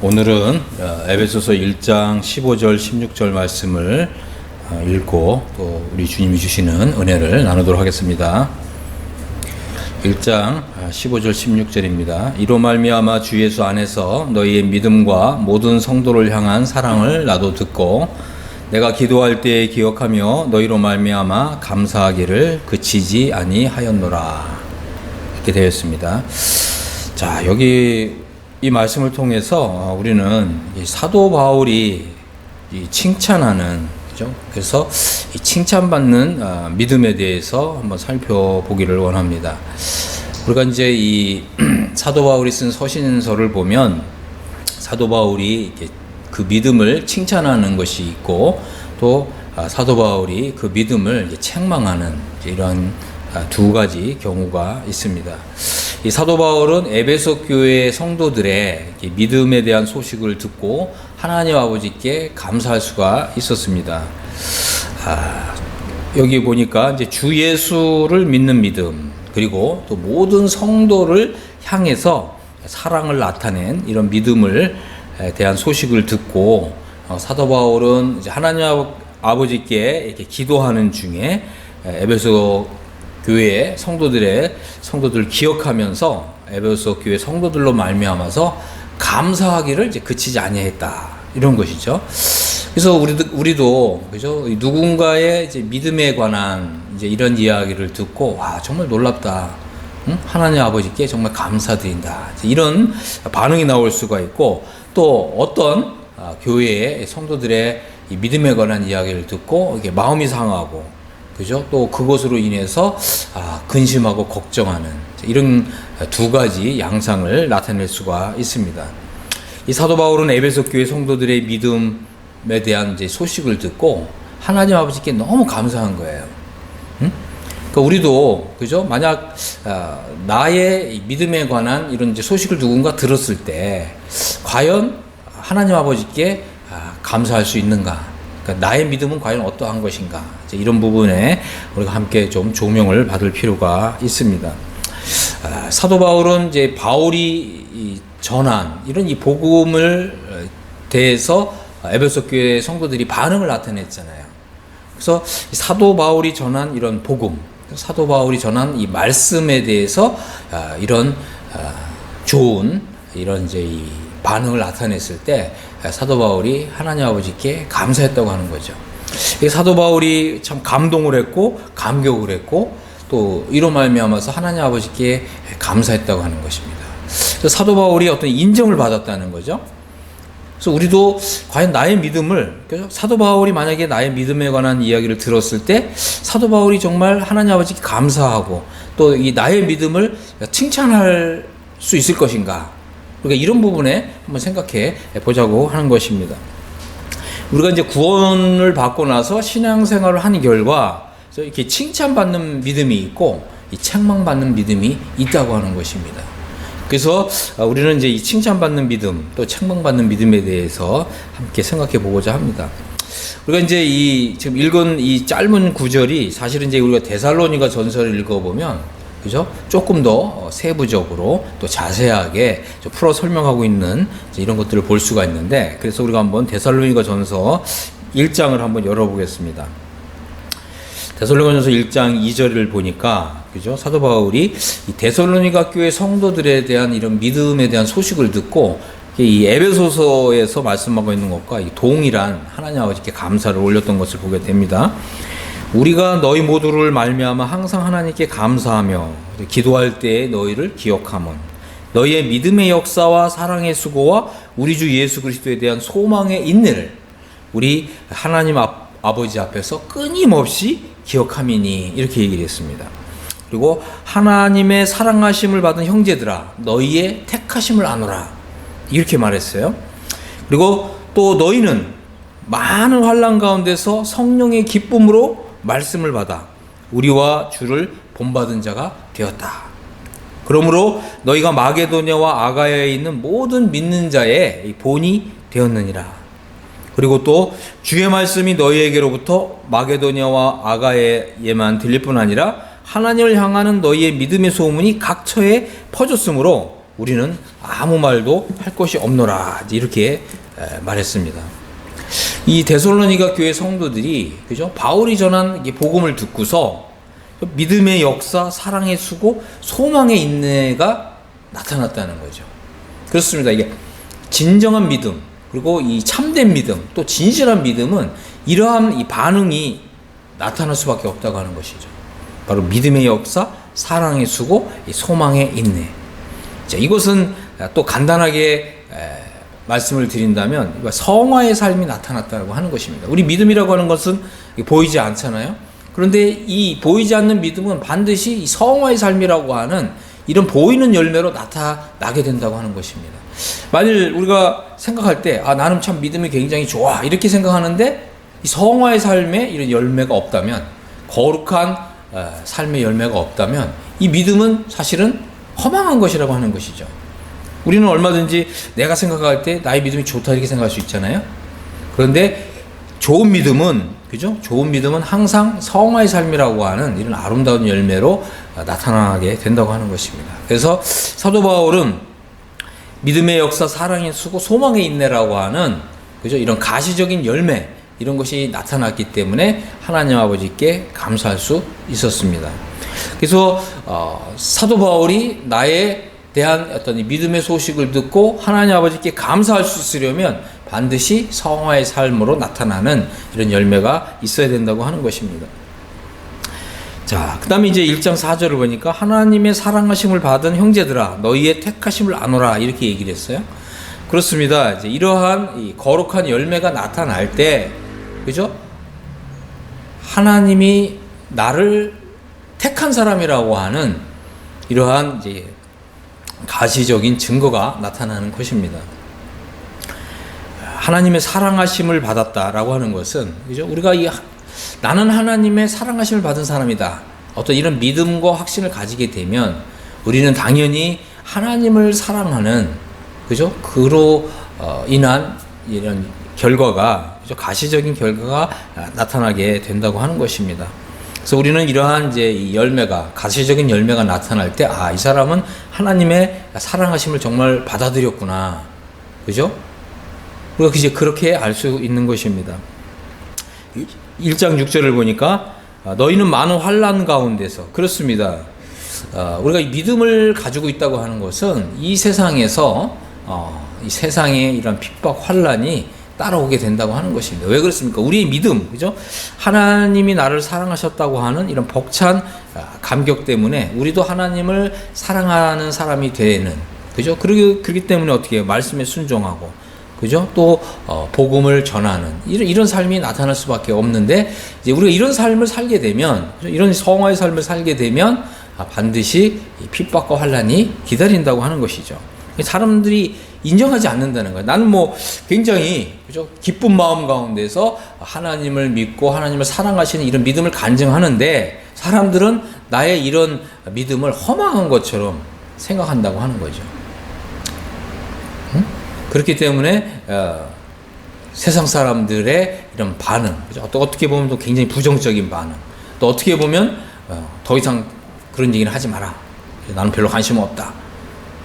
오늘은 에베소서 1장 15절 16절 말씀을 읽고 또 우리 주님이 주시는 은혜를 나누도록 하겠습니다. 1장 15절 16절입니다. 이로 말미암아 주 예수 안에서 너희의 믿음과 모든 성도를 향한 사랑을 나도 듣고 내가 기도할 때에 기억하며 너희로 말미암아 감사하기를 그치지 아니하였노라. 이렇게 되었습니다. 자, 여기 이 말씀을 통해서 우리는 사도 바울이 칭찬하는, 그죠? 그래서 이 칭찬받는 믿음에 대해서 한번 살펴보기를 원합니다. 우리가 이제 이 사도 바울이 쓴 서신서를 보면 사도 바울이 그 믿음을 칭찬하는 것이 있고 또 사도 바울이 그 믿음을 책망하는 이런 두 가지 경우가 있습니다. 이 사도 바울은 에베소 교회 성도들의 믿음에 대한 소식을 듣고 하나님 아버지께 감사할 수가 있었습니다. 여기 보니까 이제 주 예수를 믿는 믿음, 그리고 또 모든 성도를 향해서 사랑을 나타낸 이런 믿음을 대한 소식을 듣고 사도 바울은 이제 하나님 아버지께 이렇게 기도하는 중에 에베소 교회 성도들을 기억하면서 에베소 교회 성도들로 말미암아서 감사하기를 이제 그치지 아니했다, 이런 것이죠. 그래서 우리도 그죠, 누군가의 이제 믿음에 관한 이제 이런 이야기를 듣고 와, 정말 놀랍다, 응? 하나님 아버지께 정말 감사드린다, 이런 반응이 나올 수가 있고, 또 어떤 교회의 성도들의 이 믿음에 관한 이야기를 듣고 이게 마음이 상하고, 그죠? 또 그것으로 인해서 근심하고 걱정하는 이런 두 가지 양상을 나타낼 수가 있습니다. 이 사도 바울은 에베소 교회 성도들의 믿음에 대한 이제 소식을 듣고 하나님 아버지께 너무 감사한 거예요. 응? 그러니까 우리도 그죠? 만약 나의 믿음에 관한 이런 이제 소식을 누군가 들었을 때 과연 하나님 아버지께 감사할 수 있는가? 그러니까 나의 믿음은 과연 어떠한 것인가? 이런 부분에 우리가 함께 좀 조명을 받을 필요가 있습니다. 사도 바울은 이제 바울이 전한 이런 이 복음을 대해서 에베소 교회 성도들이 반응을 나타냈잖아요. 그래서 사도 바울이 전한 이런 복음, 사도 바울이 전한 이 말씀에 대해서 이런 좋은 이런 이제 이 반응을 나타냈을 때 사도 바울이 하나님 아버지께 감사했다고 하는 거죠. 사도 바울이 참 감동을 했고 감격을 했고 또 이로 말미암아서 하나님 아버지께 감사했다고 하는 것입니다. 사도 바울이 어떤 인정을 받았다는 거죠. 그래서 우리도 과연 나의 믿음을, 사도 바울이 만약에 나의 믿음에 관한 이야기를 들었을 때 사도 바울이 정말 하나님 아버지께 감사하고 또 이 나의 믿음을 칭찬할 수 있을 것인가? 그러니까 이런 부분에 한번 생각해 보자고 하는 것입니다. 우리가 이제 구원을 받고 나서 신앙생활을 한 결과 이렇게 칭찬받는 믿음이 있고 이 책망받는 믿음이 있다고 하는 것입니다. 그래서 우리는 이제 이 칭찬받는 믿음 또 책망받는 믿음에 대해서 함께 생각해 보고자 합니다. 우리가 이제 이 지금 읽은 이 짧은 구절이 사실은 이제 우리가 데살로니가 전서를 읽어보면 그죠? 조금 더 세부적으로 또 자세하게 좀 풀어 설명하고 있는 이런 것들을 볼 수가 있는데, 그래서 우리가 한번 데살로니가 전서 1장을 한번 열어보겠습니다. 데살로니가 전서 1장 2절을 보니까, 그죠? 사도 바울이 이 데살로니가 교회 성도들에 대한 이런 믿음에 대한 소식을 듣고 이 에베소서에서 말씀하고 있는 것과 동일한 하나님 아버지께 감사를 올렸던 것을 보게 됩니다. 우리가 너희 모두를 말미암아 항상 하나님께 감사하며 기도할 때에 너희를 기억하면 너희의 믿음의 역사와 사랑의 수고와 우리 주 예수 그리스도에 대한 소망의 인내를 우리 하나님 아버지 앞에서 끊임없이 기억함이니, 이렇게 얘기를 했습니다. 그리고 하나님의 사랑하심을 받은 형제들아 너희의 택하심을 아노라, 이렇게 말했어요. 그리고 또 너희는 많은 환난 가운데서 성령의 기쁨으로 말씀을 받아 우리와 주를 본받은 자가 되었다. 그러므로 너희가 마게도냐와 아가야에 있는 모든 믿는 자의 본이 되었느니라. 그리고 또 주의 말씀이 너희에게로부터 마게도냐와 아가야에만 들릴 뿐 아니라 하나님을 향하는 너희의 믿음의 소문이 각처에 퍼졌으므로 우리는 아무 말도 할 것이 없노라. 이렇게 말했습니다. 이 데살로니가 교회 성도들이 그죠? 바울이 전한 복음을 듣고서 믿음의 역사, 사랑의 수고, 소망의 인내가 나타났다는 거죠. 그렇습니다. 이게 진정한 믿음, 그리고 이 참된 믿음, 또 진실한 믿음은 이러한 이 반응이 나타날 수밖에 없다고 하는 것이죠. 바로 믿음의 역사, 사랑의 수고, 이 소망의 인내. 자, 이것은 또 간단하게 말씀을 드린다면 성화의 삶이 나타났다고 하는 것입니다. 우리 믿음이라고 하는 것은 보이지 않잖아요. 그런데 이 보이지 않는 믿음은 반드시 이 성화의 삶이라고 하는 이런 보이는 열매로 나타나게 된다고 하는 것입니다. 만일 우리가 생각할 때 나는 참 믿음이 굉장히 좋아 이렇게 생각하는데 이 성화의 삶에 이런 열매가 없다면, 거룩한 삶의 열매가 없다면 이 믿음은 사실은 허망한 것이라고 하는 것이죠. 우리는 얼마든지 내가 생각할 때 나의 믿음이 좋다 이렇게 생각할 수 있잖아요. 그런데 좋은 믿음은, 그죠? 좋은 믿음은 항상 성화의 삶이라고 하는 이런 아름다운 열매로 나타나게 된다고 하는 것입니다. 그래서 사도 바울은 믿음의 역사, 사랑의 수고, 소망의 인내라고 하는, 그죠? 이런 가시적인 열매, 이런 것이 나타났기 때문에 하나님 아버지께 감사할 수 있었습니다. 그래서 사도 바울이 나에 대한 어떤 믿음의 소식을 듣고 하나님 아버지께 감사할 수 있으려면 반드시 성화의 삶으로 나타나는 이런 열매가 있어야 된다고 하는 것입니다. 자, 그 다음에 이제 1장 4절을 보니까 하나님의 사랑하심을 받은 형제들아 너희의 택하심을 아노라 이렇게 얘기를 했어요. 그렇습니다. 이제 이러한 이 거룩한 열매가 나타날 때, 그죠? 하나님이 나를 택한 사람이라고 하는 이러한 이제 가시적인 증거가 나타나는 것입니다. 하나님의 사랑하심을 받았다라고 하는 것은, 그죠? 우리가 나는 하나님의 사랑하심을 받은 사람이다. 어떤 이런 믿음과 확신을 가지게 되면 우리는 당연히 하나님을 사랑하는, 그죠? 그로 인한 이런 결과가, 그죠? 가시적인 결과가 나타나게 된다고 하는 것입니다. 그래서 우리는 이러한 이제 이 열매가, 가시적인 열매가 나타날 때, 이 사람은 하나님의 사랑하심을 정말 받아들였구나. 그죠? 우리가 이제 그렇게 알 수 있는 것입니다. 1장 6절을 보니까, 너희는 많은 환난 가운데서, 그렇습니다. 우리가 이 믿음을 가지고 있다고 하는 것은 이 세상에서, 이 세상의 이런 핍박, 환난이 따라오게 된다고 하는 것입니다. 왜 그렇습니까? 우리의 믿음, 그죠? 하나님이 나를 사랑하셨다고 하는 이런 벅찬 감격 때문에 우리도 하나님을 사랑하는 사람이 되는, 그죠? 그렇기 때문에 어떻게 해요? 말씀에 순종하고, 그죠? 또 복음을 전하는 이런 삶이 나타날 수밖에 없는데, 이제 우리가 이런 삶을 살게 되면, 그죠? 이런 성화의 삶을 살게 되면 반드시 핍박과 환난이 기다린다고 하는 것이죠. 사람들이 인정하지 않는다는 거예요. 나는 굉장히, 그죠? 기쁜 마음 가운데서 하나님을 믿고 하나님을 사랑하시는 이런 믿음을 간증하는데 사람들은 나의 이런 믿음을 허망한 것처럼 생각한다고 하는 거죠. 응? 그렇기 때문에 세상 사람들의 이런 반응, 그죠? 또 어떻게 보면 또 굉장히 부정적인 반응, 또 어떻게 보면 더 이상 그런 얘기는 하지 마라. 나는 별로 관심 없다.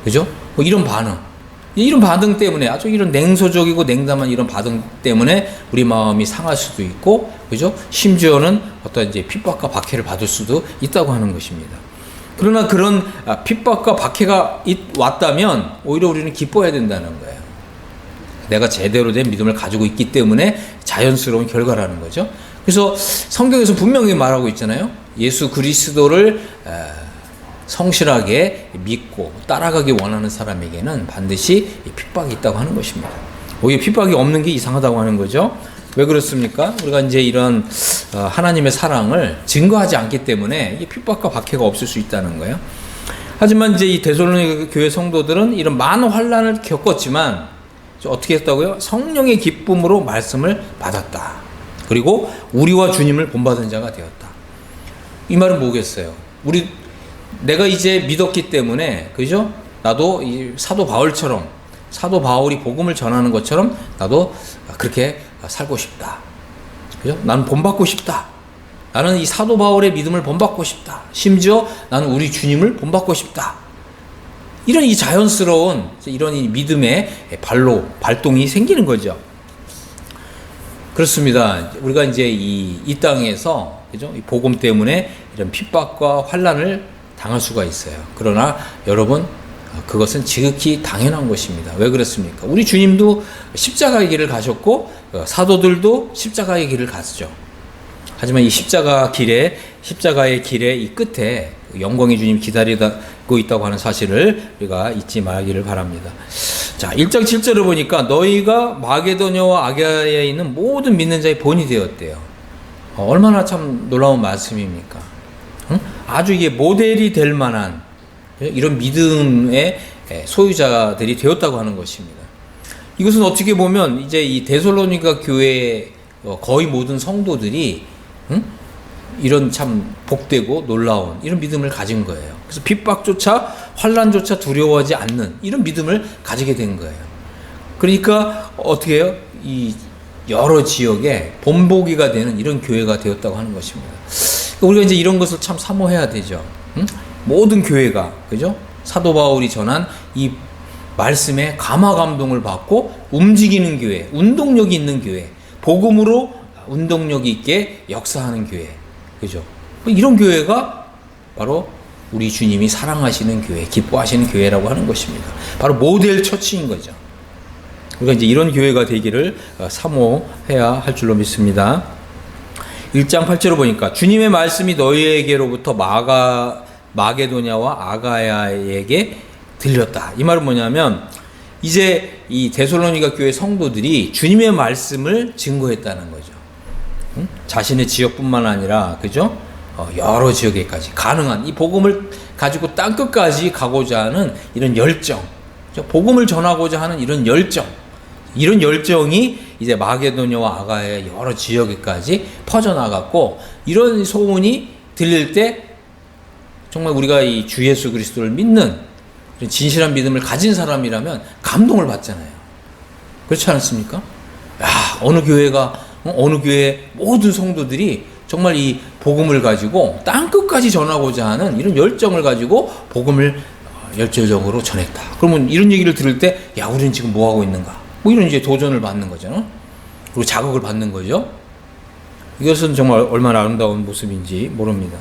그죠? 이런 반응 때문에, 아주 이런 냉소적이고 냉담한 이런 반응 때문에 우리 마음이 상할 수도 있고, 그죠? 심지어는 어떤 이제 핍박과 박해를 받을 수도 있다고 하는 것입니다. 그러나 그런 핍박과 박해가 왔다면 오히려 우리는 기뻐해야 된다는 거예요. 내가 제대로 된 믿음을 가지고 있기 때문에 자연스러운 결과라는 거죠. 그래서 성경에서 분명히 말하고 있잖아요. 예수 그리스도를 성실하게 믿고 따라가기 원하는 사람에게는 반드시 핍박이 있다고 하는 것입니다. 오히려 핍박이 없는 게 이상하다고 하는 거죠. 왜 그렇습니까? 우리가 이제 이런 하나님의 사랑을 증거하지 않기 때문에 이 핍박과 박해가 없을 수 있다는 거예요. 하지만 이제 이 데살로니가 교회 성도들은 이런 많은 환난을 겪었지만 어떻게 했다고요? 성령의 기쁨으로 말씀을 받았다. 그리고 우리와 주님을 본받은 자가 되었다. 이 말은 뭐겠어요? 내가 이제 믿었기 때문에, 그죠? 나도 이 사도 바울처럼, 사도 바울이 복음을 전하는 것처럼 나도 그렇게 살고 싶다. 그죠? 나는 본받고 싶다. 나는 이 사도 바울의 믿음을 본받고 싶다. 심지어 나는 우리 주님을 본받고 싶다. 이런 이 자연스러운 이런 이 믿음의 발동이 생기는 거죠. 그렇습니다. 우리가 이제 이 땅에서, 그죠? 이 복음 때문에 이런 핍박과 환란을 당할 수가 있어요. 그러나 여러분, 그것은 지극히 당연한 것입니다. 왜 그렇습니까? 우리 주님도 십자가의 길을 가셨고, 사도들도 십자가의 길을 갔죠. 하지만 이 십자가의 길의 이 끝에 영광의 주님 기다리고 있다고 하는 사실을 우리가 잊지 말기를 바랍니다. 자, 1장 7절을 보니까 너희가 마게도냐와 아가야에 있는 모든 믿는 자의 본이 되었대요. 얼마나 참 놀라운 말씀입니까? 응? 아주 이게 모델이 될 만한 이런 믿음의 소유자들이 되었다고 하는 것입니다. 이것은 어떻게 보면 이제 이 데살로니가 교회의 거의 모든 성도들이 이런 참 복되고 놀라운 이런 믿음을 가진 거예요. 그래서 핍박조차 환란조차 두려워하지 않는 이런 믿음을 가지게 된 거예요. 그러니까 어떻게 해요? 이 여러 지역에 본보기가 되는 이런 교회가 되었다고 하는 것입니다. 우리가 이제 이런 것을 참 사모해야 되죠. 모든 교회가, 그죠? 사도 바울이 전한 이 말씀에 감화 감동을 받고 움직이는 교회, 운동력이 있는 교회, 복음으로 운동력이 있게 역사하는 교회, 그죠? 이런 교회가 바로 우리 주님이 사랑하시는 교회, 기뻐하시는 교회라고 하는 것입니다. 바로 모델 처치인 거죠. 우리가 이제 이런 교회가 되기를 사모해야 할 줄로 믿습니다. 1장 8절을 보니까 주님의 말씀이 너희에게로부터 마게도냐와 아가야에게 들렸다. 이 말은 뭐냐면 이제 이 데살로니가 교회 성도들이 주님의 말씀을 증거했다는 거죠. 자신의 지역뿐만 아니라, 그죠? 여러 지역에까지 가능한 이 복음을 가지고 땅끝까지 가고자 하는 이런 열정, 그죠? 복음을 전하고자 하는 이런 열정이 이제 마게도냐와 아가야의 여러 지역에까지 퍼져나갔고, 이런 소문이 들릴 때 정말 우리가 이 주 예수 그리스도를 믿는 진실한 믿음을 가진 사람이라면 감동을 받잖아요. 그렇지 않습니까? 야, 어느 교회 모든 성도들이 정말 이 복음을 가지고 땅끝까지 전하고자 하는 이런 열정을 가지고 복음을 열정적으로 전했다. 그러면 이런 얘기를 들을 때, 야, 우리는 지금 뭐 하고 있는가? 뭐 이런 이제 도전을 받는 거잖아. 그리고 자극을 받는 거죠. 이것은 정말 얼마나 아름다운 모습인지 모릅니다.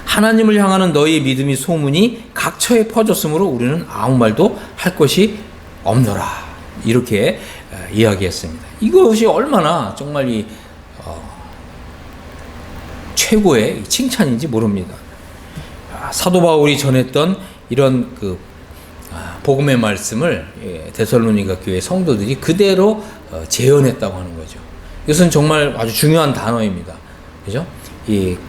하나님을 향하는 너희의 믿음이 소문이 각처에 퍼졌으므로 우리는 아무 말도 할 것이 없노라. 이렇게 이야기했습니다. 이것이 얼마나 정말 최고의 칭찬인지 모릅니다. 사도 바울이 전했던 이런 복음의 말씀을 데살로니가 교회 성도들이 그대로 재현했다고 하는 거죠. 이것은 정말 아주 중요한 단어입니다. 그죠?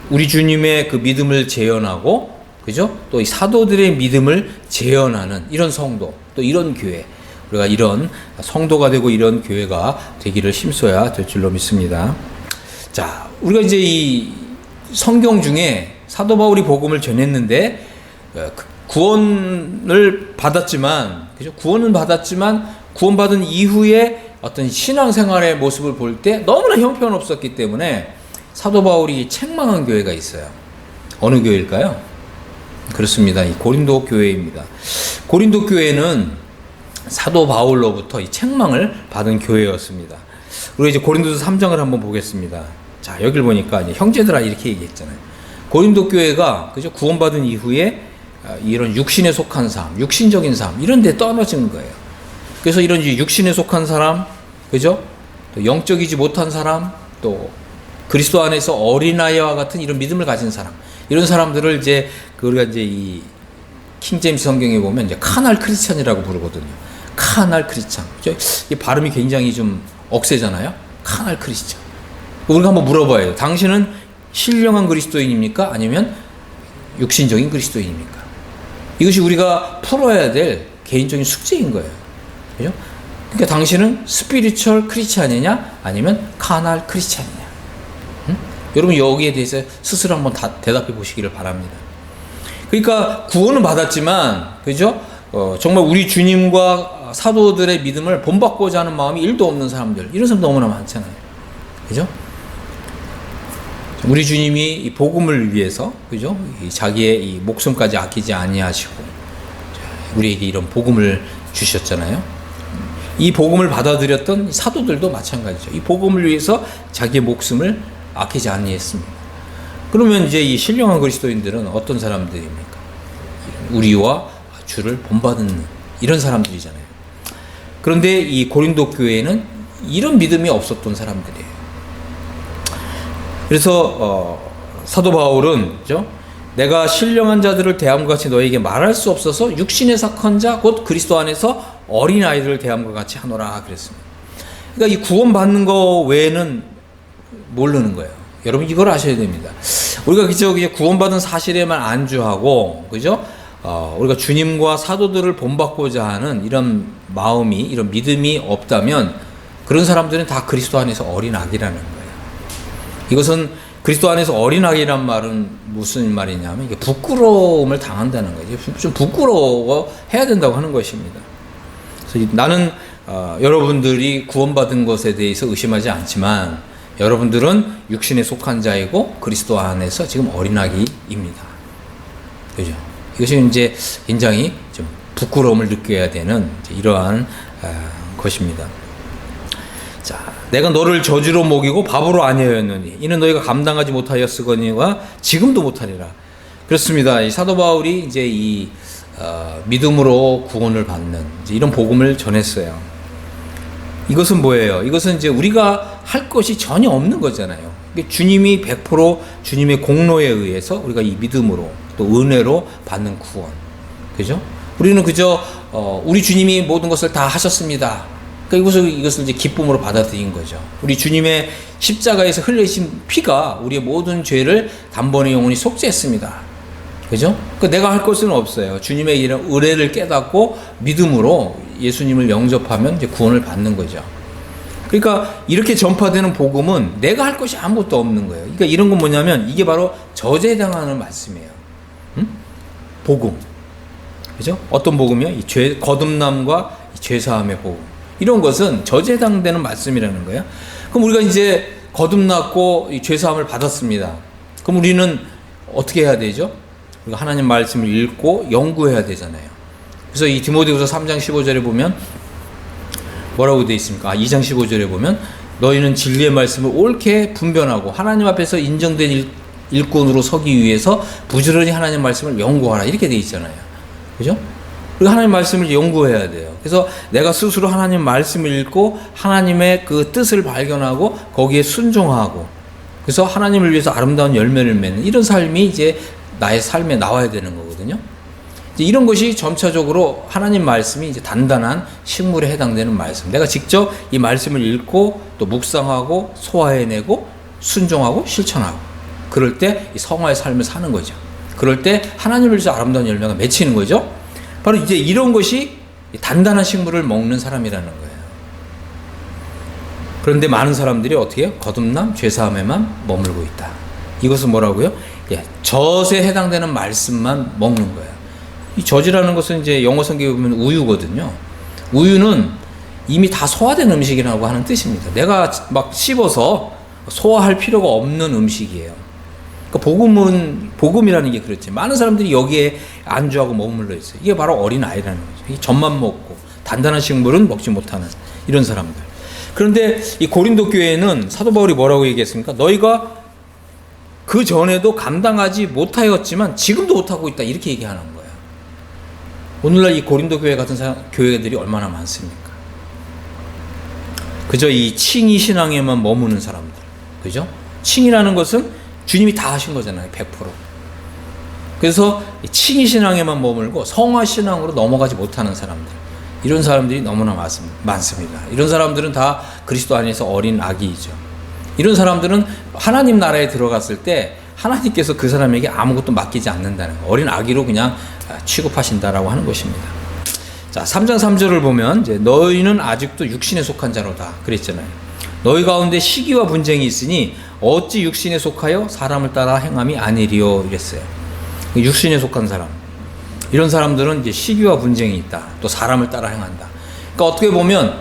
우리 주님의 그 믿음을 재현하고, 그죠? 또 이 사도들의 믿음을 재현하는 이런 성도, 또 이런 교회, 우리가 이런 성도가 되고 이런 교회가 되기를 힘써야 될 줄로 믿습니다. 자, 우리가 이제 이 성경 중에 사도 바울이 복음을 전했는데 구원을 받았지만, 그죠? 구원은 받았지만 구원받은 이후에 어떤 신앙생활의 모습을 볼 때 너무나 형편없었기 때문에 사도 바울이 책망한 교회가 있어요. 어느 교회일까요? 그렇습니다. 이 고린도 교회입니다. 고린도 교회는 사도 바울로부터 이 책망을 받은 교회였습니다. 우리 이제 고린도서 3장을 한번 보겠습니다. 자, 여기를 보니까 이제 형제들아 이렇게 얘기했잖아요. 고린도 교회가, 그죠? 구원받은 이후에 이런 육신에 속한 삶, 육신적인 삶, 이런 데 떨어지는 거예요. 그래서 이런 육신에 속한 사람, 그죠? 또 영적이지 못한 사람, 또 그리스도 안에서 어린아이와 같은 이런 믿음을 가진 사람, 이런 사람들을 이제 우리가 이제 이 킹제임스 성경에 보면 이제 카날 크리스찬이라고 부르거든요. 카날 크리스찬. 이 발음이 굉장히 좀 억세잖아요. 카날 크리스찬. 우리가 한번 물어봐요. 당신은 신령한 그리스도인입니까? 아니면 육신적인 그리스도인입니까? 이것이 우리가 풀어야 될 개인적인 숙제인 거예요. 그죠? 그러니까 당신은 스피리추얼 크리스찬이냐? 아니면 카날 크리스찬이냐? 여러분 여기에 대해서 스스로 한번 대답해 보시기를 바랍니다. 그러니까 구원은 받았지만, 그죠? 정말 우리 주님과 사도들의 믿음을 본받고자 하는 마음이 1도 없는 사람들, 이런 사람 너무나 많잖아요. 그죠? 우리 주님이 이 복음을 위해서, 그죠? 자기의 이 목숨까지 아끼지 아니하시고 우리에게 이런 복음을 주셨잖아요. 이 복음을 받아들였던 사도들도 마찬가지죠. 이 복음을 위해서 자기의 목숨을 아끼지 아니했습니다. 그러면 이제 이 신령한 그리스도인들은 어떤 사람들입니까? 우리와 주를 본받는 이런 사람들이잖아요. 그런데 이 고린도 교회에는 이런 믿음이 없었던 사람들이에요. 그래서 사도 바울은 그죠? 내가 신령한 자들을 대함과 같이 너에게 말할 수 없어서 육신에 속한 자 곧 그리스도 안에서 어린 아이들을 대함과 같이 하노라 그랬습니다. 그러니까 이 구원받는 거 외에는 모르는 거예요. 여러분 이걸 아셔야 됩니다. 우리가 그저 구원받은 사실에만 안주하고 그죠? 우리가 주님과 사도들을 본받고자 하는 이런 마음이 이런 믿음이 없다면 그런 사람들은 다 그리스도 안에서 어린 아기라는 거예요. 이것은 그리스도 안에서 어린 아기란 말은 무슨 말이냐면 이게 부끄러움을 당한다는 거예요. 좀 부끄러워 해야 된다고 하는 것입니다. 그래서 나는 여러분들이 구원받은 것에 대해서 의심하지 않지만 여러분들은 육신에 속한 자이고 그리스도 안에서 지금 어린아기입니다. 그죠? 이것이 이제 굉장히 좀 부끄러움을 느껴야 되는 이러한 것입니다. 자, 내가 너를 저주로 먹이고 바보로 아니하였느니 이는 너희가 감당하지 못하였으거니와 지금도 못하리라. 그렇습니다. 이 사도 바울이 이제 이 믿음으로 구원을 받는 이런 복음을 전했어요. 이것은 뭐예요? 이것은 이제 우리가 할 것이 전혀 없는 거잖아요. 주님이 100% 주님의 공로에 의해서 우리가 이 믿음으로 또 은혜로 받는 구원. 그죠? 우리는 그저 우리 주님이 모든 것을 다 하셨습니다. 그러니까 이것을 이제 기쁨으로 받아들인 거죠. 우리 주님의 십자가에서 흘리신 피가 우리의 모든 죄를 단번에 영원히 속죄했습니다. 그죠? 그러니까 내가 할 것은 없어요. 주님의 이런 은혜를 깨닫고 믿음으로 예수님을 영접하면 이제 구원을 받는 거죠. 그러니까 이렇게 전파되는 복음은 내가 할 것이 아무것도 없는 거예요. 그러니까 이런 건 뭐냐면 이게 바로 저주에 해당하는 말씀이에요. 복음. 그죠? 어떤 복음이요? 이 거듭남과 이 죄사함의 복음. 이런 것은 저주에 해당되는 말씀이라는 거예요. 그럼 우리가 이제 거듭났고 이 죄사함을 받았습니다. 그럼 우리는 어떻게 해야 되죠? 우리가 하나님 말씀을 읽고 연구해야 되잖아요. 그래서 이 디모데후서 3장 15절에 보면 뭐라고 되어 있습니까? 2장 15절에 보면 너희는 진리의 말씀을 옳게 분별하고 하나님 앞에서 인정된 일꾼으로 서기 위해서 부지런히 하나님 말씀을 연구하라 이렇게 되어 있잖아요. 그죠? 우리가 하나님 말씀을 연구해야 돼요. 그래서 내가 스스로 하나님 말씀을 읽고 하나님의 그 뜻을 발견하고 거기에 순종하고 그래서 하나님을 위해서 아름다운 열매를 맺는 이런 삶이 이제 나의 삶에 나와야 되는 거거든요. 이제 이런 것이 점차적으로 하나님 말씀이 이제 단단한 식물에 해당되는 말씀. 내가 직접 이 말씀을 읽고 또 묵상하고 소화해내고 순종하고 실천하고 그럴 때 이 성화의 삶을 사는 거죠. 그럴 때 하나님을 위해서 아름다운 열매가 맺히는 거죠. 바로 이제 이런 것이 단단한 식물을 먹는 사람이라는 거예요. 그런데 많은 사람들이 어떻게 해요? 거듭남, 죄사함에만 머물고 있다. 이것은 뭐라고요? 젖에 해당되는 말씀만 먹는 거예요. 이 젖이라는 것은 이제 영어 성경에 보면 우유거든요. 우유는 이미 다 소화된 음식이라고 하는 뜻입니다. 내가 막 씹어서 소화할 필요가 없는 음식이에요. 그러니까 복음이라는 게 그렇지. 많은 사람들이 여기에 안주하고 머물러 있어요. 이게 바로 어린 아이라는 거죠. 이 젖만 먹고 단단한 식물은 먹지 못하는 이런 사람들. 그런데 이 고린도 교회는 사도 바울이 뭐라고 얘기했습니까? 너희가 그 전에도 감당하지 못하였지만 지금도 못하고 있다 이렇게 얘기하는 거예요. 오늘날 이 고린도 교회 같은 교회들이 얼마나 많습니까? 그저 이 칭의 신앙에만 머무는 사람들. 그죠? 칭이라는 것은 주님이 다 하신 거잖아요. 100%. 그래서 칭의 신앙에만 머물고 성화 신앙으로 넘어가지 못하는 사람들. 이런 사람들이 너무나 많습니다. 이런 사람들은 다 그리스도 안에서 어린 아기이죠. 이런 사람들은 하나님 나라에 들어갔을 때 하나님께서 그 사람에게 아무것도 맡기지 않는다는 거. 어린 아기로 그냥 취급하신다라고 하는 것입니다. 자, 3장 3절을 보면 이제 너희는 아직도 육신에 속한 자로다 그랬잖아요. 너희 가운데 시기와 분쟁이 있으니 어찌 육신에 속하여 사람을 따라 행함이 아니리요 이랬어요. 육신에 속한 사람. 이런 사람들은 이제 시기와 분쟁이 있다. 또 사람을 따라 행한다. 그러니까 어떻게 보면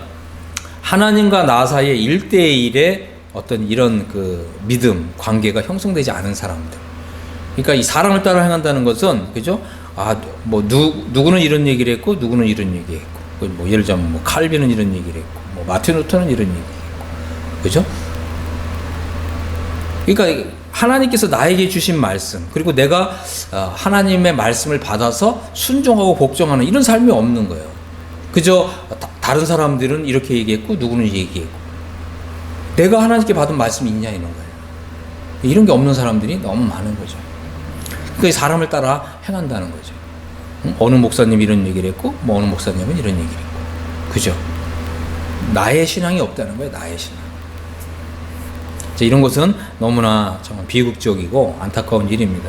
하나님과 나 사이에 1대1의 어떤 이런 그 믿음, 관계가 형성되지 않은 사람들. 그러니까 이 사람을 따라 행한다는 것은, 그죠? 누구는 이런 얘기를 했고, 누구는 이런 얘기했고, 뭐 예를 들자면 뭐 칼빈은 이런 얘기를 했고, 뭐 마틴 루터는 이런 얘기를 했고, 그죠? 그러니까 하나님께서 나에게 주신 말씀, 그리고 내가 하나님의 말씀을 받아서 순종하고 복종하는 이런 삶이 없는 거예요. 그저 다른 사람들은 이렇게 얘기했고, 누구는 얘기했고, 내가 하나님께 받은 말씀이 있냐 이런 거예요. 이런 게 없는 사람들이 너무 많은 거죠. 그러니까 사람을 따라 행한다는 거죠. 어느 목사님이 이런 얘기를 했고, 뭐 어느 목사님은 이런 얘기를 했고, 그죠? 나의 신앙이 없다는 거예요. 나의 신앙. 이런 것은 너무나 정말 비극적이고 안타까운 일입니다.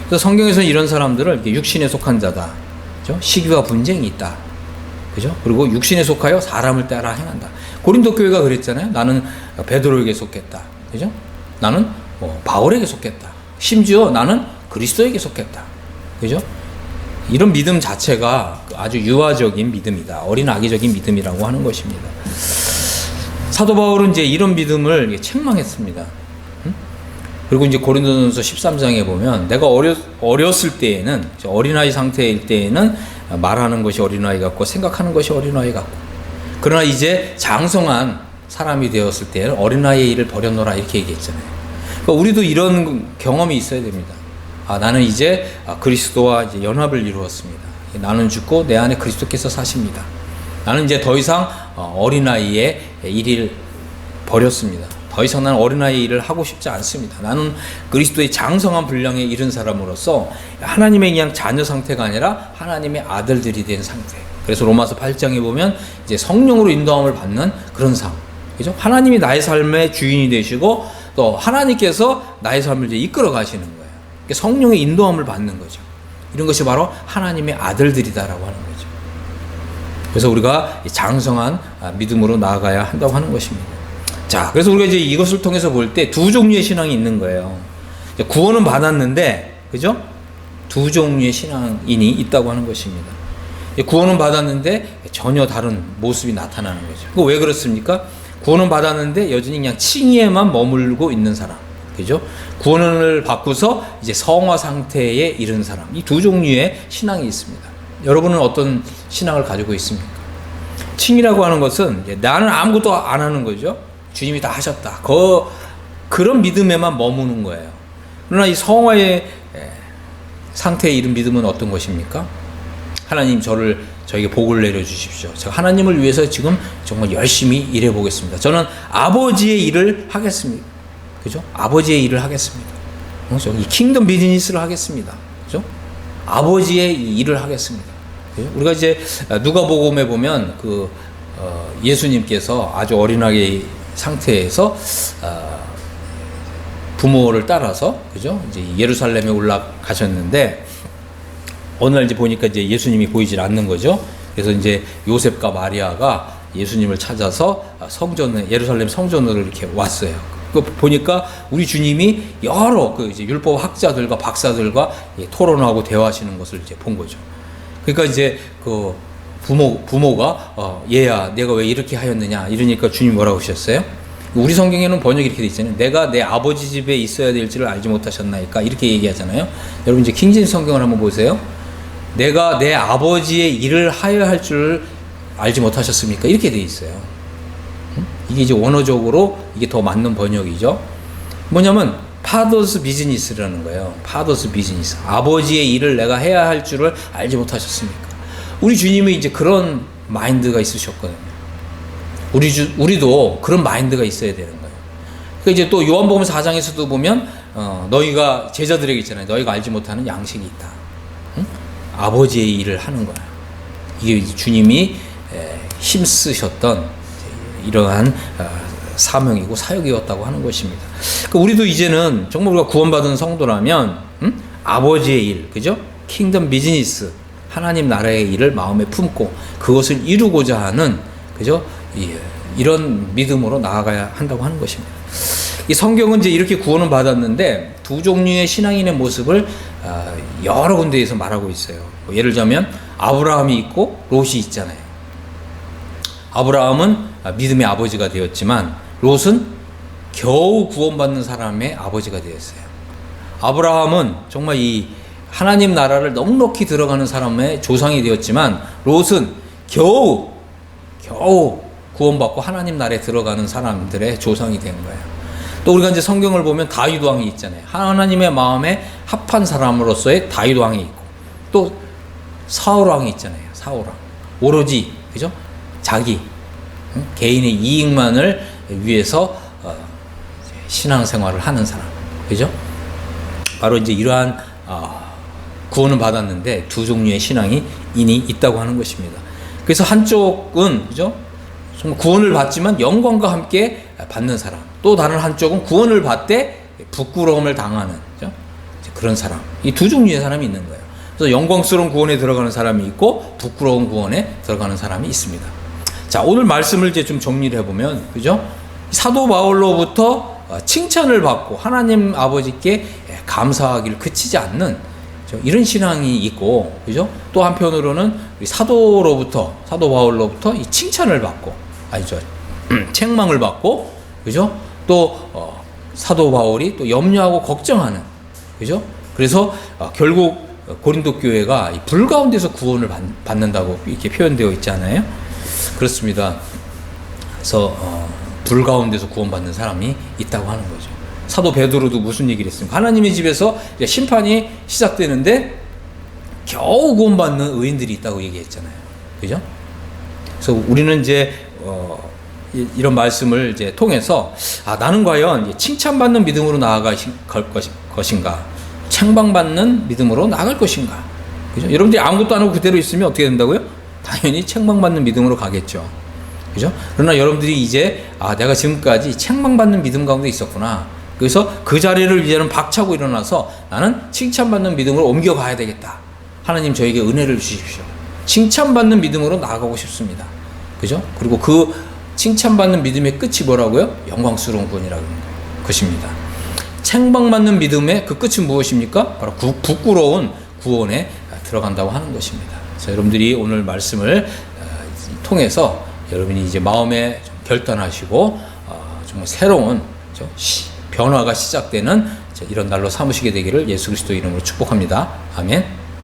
그래서 성경에서는 이런 사람들을 육신에 속한 자다, 그죠? 시기와 분쟁이 있다, 그죠? 그리고 육신에 속하여 사람을 따라 행한다. 고린도 교회가 그랬잖아요. 나는 베드로에게 속했다, 그죠? 나는 바울에게 속했다. 심지어 나는 그리스도에게 속했다, 그죠? 이런 믿음 자체가 아주 유아적인 믿음이다. 어린아기적인 믿음이라고 하는 것입니다. 사도 바울은 이제 이런 믿음을 책망했습니다. 그리고 이제 고린도전서 13장에 보면 내가 어렸을 때에는, 어린아이 상태일 때에는 말하는 것이 어린아이 같고 생각하는 것이 어린아이 같고, 그러나 이제 장성한 사람이 되었을 때는 어린아이의 일을 버려놓으라 이렇게 얘기했잖아요. 그러니까 우리도 이런 경험이 있어야 됩니다. 나는 이제 그리스도와 이제 연합을 이루었습니다. 나는 죽고 내 안에 그리스도께서 사십니다. 나는 이제 더 이상 어린아이의 일을 버렸습니다. 더 이상 나는 어린아이의 일을 하고 싶지 않습니다. 나는 그리스도의 장성한 분량에 이른 사람으로서 하나님의 그냥 자녀 상태가 아니라 하나님의 아들들이 된 상태. 그래서 로마서 8장에 보면 이제 성령으로 인도함을 받는 그런 삶, 그죠? 하나님이 나의 삶의 주인이 되시고 또 하나님께서 나의 삶을 이제 이끌어 가시는 거예요. 성령의 인도함을 받는 거죠. 이런 것이 바로 하나님의 아들들이다라고 하는 거죠. 그래서 우리가 장성한 믿음으로 나아가야 한다고 하는 것입니다. 자, 그래서 우리가 이제 이것을 통해서 볼 때 두 종류의 신앙이 있는 거예요. 구원은 받았는데, 그죠? 두 종류의 신앙인이 있다고 하는 것입니다. 구원은 받았는데 전혀 다른 모습이 나타나는 거죠. 왜 그렇습니까? 구원은 받았는데 여전히 그냥 칭의에만 머물고 있는 사람, 그죠? 구원을 받고서 이제 성화 상태에 이른 사람, 이 두 종류의 신앙이 있습니다. 여러분은 어떤 신앙을 가지고 있습니까? 칭의라고 하는 것은 나는 아무것도 안 하는 거죠. 주님이 다 하셨다. 그런 믿음에만 머무는 거예요. 그러나 이 성화의 상태에 이른 믿음은 어떤 것입니까? 하나님 저에게 복을 내려주십시오. 제가 하나님을 위해서 지금 정말 열심히 일해보겠습니다. 저는 아버지의 일을 하겠습니다. 그죠? 아버지의 일을 하겠습니다. 그죠? 이 킹덤 비즈니스를 하겠습니다. 그죠? 아버지의 일을 하겠습니다. 그죠? 우리가 이제 누가복음에 보면 예수님께서 아주 어린아이 상태에서 부모를 따라서, 그죠? 이제 예루살렘에 올라가셨는데 어느 날 이제 보니까 이제 예수님이 보이질 않는 거죠. 그래서 이제 요셉과 마리아가 예수님을 찾아서 예루살렘 성전으로 이렇게 왔어요. 그 보니까 우리 주님이 여러 이제 율법 학자들과 박사들과 토론하고 대화하시는 것을 이제 본 거죠. 그러니까 이제 부모가 얘야 내가 왜 이렇게 하였느냐 이러니까 주님이 뭐라고 하셨어요? 우리 성경에는 번역이 이렇게 돼 있잖아요. 내가 내 아버지 집에 있어야 될지를 알지 못하셨나이까 이렇게 얘기하잖아요. 여러분 이제 킹제임스 성경을 한번 보세요. 내가 내 아버지의 일을 하여야 할 줄 알지 못하셨습니까? 이렇게 돼 있어요. 이게 이제 원어적으로 이게 더 맞는 번역이죠. 뭐냐면 파더스 비즈니스라는 거예요. 파더스 비즈니스. 아버지의 일을 내가 해야 할 줄을 알지 못하셨습니까? 우리 주님이 이제 그런 마인드가 있으셨거든요. 우리도 그런 마인드가 있어야 되는 거예요. 그러니까 이제 또 요한복음 4장에서도 보면 너희가 제자들에게 있잖아요. 너희가 알지 못하는 양식이 있다. 응? 아버지의 일을 하는 거야. 이게 주님이 힘쓰셨던 이러한 사명이고 사역이었다고 하는 것입니다. 그러니까 우리도 이제는 정말 우리가 구원받은 성도라면 아버지의 일, 그죠? 킹덤 비즈니스, 하나님 나라의 일을 마음에 품고 그것을 이루고자 하는, 그죠? 이런 믿음으로 나아가야 한다고 하는 것입니다. 이 성경은 이제 이렇게 구원을 받았는데 두 종류의 신앙인의 모습을 여러 군데에서 말하고 있어요. 예를 들자면 아브라함이 있고 롯이 있잖아요. 아브라함은 믿음의 아버지가 되었지만 롯은 겨우 구원받는 사람의 아버지가 되었어요. 아브라함은 정말 이 하나님 나라를 넉넉히 들어가는 사람의 조상이 되었지만 롯은 겨우 구원받고 하나님 나라에 들어가는 사람들의 조상이 된 거예요. 또 우리가 이제 성경을 보면 다윗 왕이 있잖아요. 하나님의 마음에 합한 사람으로서의 다윗 왕이 있고, 또 사울 왕이 있잖아요. 사울 왕. 오로지 그죠? 자기 개인의 이익만을 위해서 신앙생활을 하는 사람, 그죠? 바로 이제 이러한 구원을 받았는데 두 종류의 신앙이 이니 있다고 하는 것입니다. 그래서 한쪽은 그죠? 정말 구원을 받지만 영광과 함께 받는 사람, 또 다른 한쪽은 구원을 받되 부끄러움을 당하는 그죠? 그런 사람, 이 두 종류의 사람이 있는 거예요. 그래서 영광스러운 구원에 들어가는 사람이 있고 부끄러운 구원에 들어가는 사람이 있습니다. 자, 오늘 말씀을 이제 좀 정리를 해보면 그죠? 사도 바울로부터 칭찬을 받고 하나님 아버지께 감사하기를 그치지 않는 이런 신앙이 있고, 그죠? 또 한편으로는 사도 바울로부터 이 칭찬을 받고, 책망을 받고, 그죠? 또 사도 바울이 또 염려하고 걱정하는, 그죠? 그래서 결국 고린도 교회가 불 가운데서 구원을 받는다고 이렇게 표현되어 있잖아요. 그렇습니다. 그래서 불 가운데서 구원받는 사람이 있다고 하는 거죠. 사도 베드로도 무슨 얘기를 했습니까? 하나님의 집에서 심판이 시작되는데 겨우 구원받는 의인들이 있다고 얘기했잖아요. 그죠? 그래서 우리는 이제 이런 말씀을 이제 통해서 나는 과연 칭찬받는 믿음으로 나아갈 것인가, 책망받는 믿음으로 나아갈 것인가. 그죠? 여러분들이 아무것도 안 하고 그대로 있으면 어떻게 된다고요? 당연히 책망받는 믿음으로 가겠죠. 그죠? 그러나 여러분들이 이제 내가 지금까지 책망받는 믿음 가운데 있었구나. 그래서 그 자리를 이제는 박차고 일어나서 나는 칭찬받는 믿음으로 옮겨가야 되겠다. 하나님 저에게 은혜를 주십시오. 칭찬받는 믿음으로 나아가고 싶습니다. 그죠? 그리고 그 칭찬받는 믿음의 끝이 뭐라고요? 영광스러운 구원이라고 하는 거예요. 그것입니다. 책망받는 믿음의 그 끝은 무엇입니까? 바로 부끄러운 구원에 들어간다고 하는 것입니다. 그래서 여러분들이 오늘 말씀을 통해서 여러분이 이제 마음에 결단하시고 정말 새로운 변화가 시작되는 이런 날로 삼으시게 되기를 예수 그리스도 이름으로 축복합니다. 아멘.